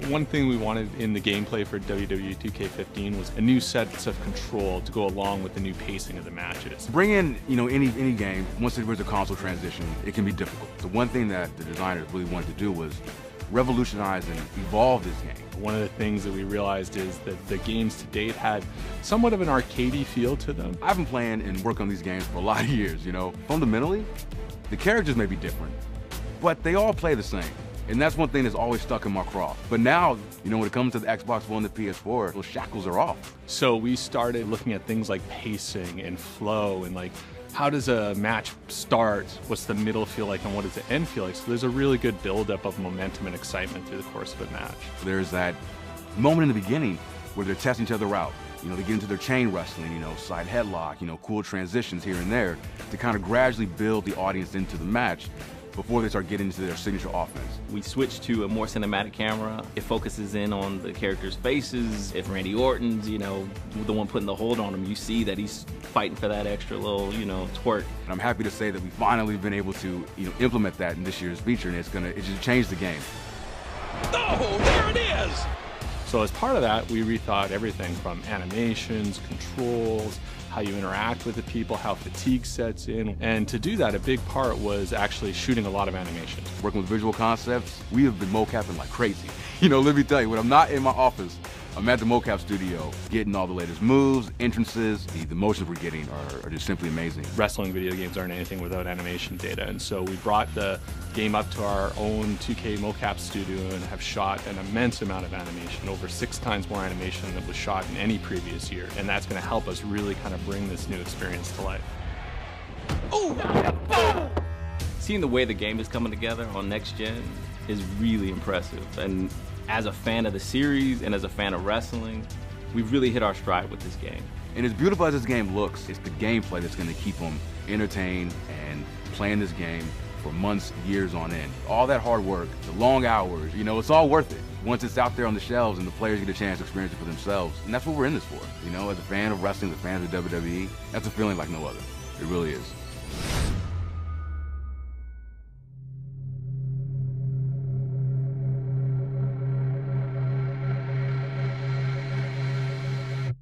One thing we wanted in the gameplay for WWE 2K15 was a new set of control to go along with the new pacing of the matches. Bring in, any game, once there's a console transition, it can be difficult. The one thing that the designers really wanted to do was revolutionize and evolve this game. One of the things that we realized is that the games to date had somewhat of an arcadey feel to them. I've been playing and working on these games for a lot of years, Fundamentally, the characters may be different, but they all play the same. And that's one thing that's always stuck in my craw. But now, when it comes to the Xbox One and the PS4, those shackles are off. So we started looking at things like pacing and flow and how does a match start? What's the middle feel like and what does the end feel like? So there's a really good buildup of momentum and excitement through the course of a match. There's that moment in the beginning where they're testing each other out. They get into their chain wrestling, side headlock, cool transitions here and there to kind of gradually build the audience into the match before they start getting into their signature offense. We switched to a more cinematic camera. It focuses in on the characters' faces. If Randy Orton's, the one putting the hold on him, you see that he's fighting for that extra little, twerk. And I'm happy to say that we've finally been able to, implement that in this year's feature, and it just changed the game. Oh, there it is! So as part of that, we rethought everything from animations, controls, how you interact with the people, how fatigue sets in. And to do that, a big part was actually shooting a lot of animations. Working with visual concepts, we have been mocapping like crazy. Let me tell you, when I'm not in my office, I'm at the mocap studio getting all the latest moves, entrances. The motions we're getting are just simply amazing. Wrestling video games aren't anything without animation data, and so we brought the game up to our own 2K mocap studio and have shot an immense amount of animation, over 6 times more animation than was shot in any previous year, and that's going to help us really kind of bring this new experience to life. Ooh. Seeing the way the game is coming together on next gen is really impressive, and as a fan of the series and as a fan of wrestling, we've really hit our stride with this game. And as beautiful as this game looks, it's the gameplay that's going to keep them entertained and playing this game for months, years on end. All that hard work, the long hours, it's all worth it. Once it's out there on the shelves and the players get a chance to experience it for themselves. And that's what we're in this for. As a fan of wrestling, as a fan of the WWE, that's a feeling like no other. It really is.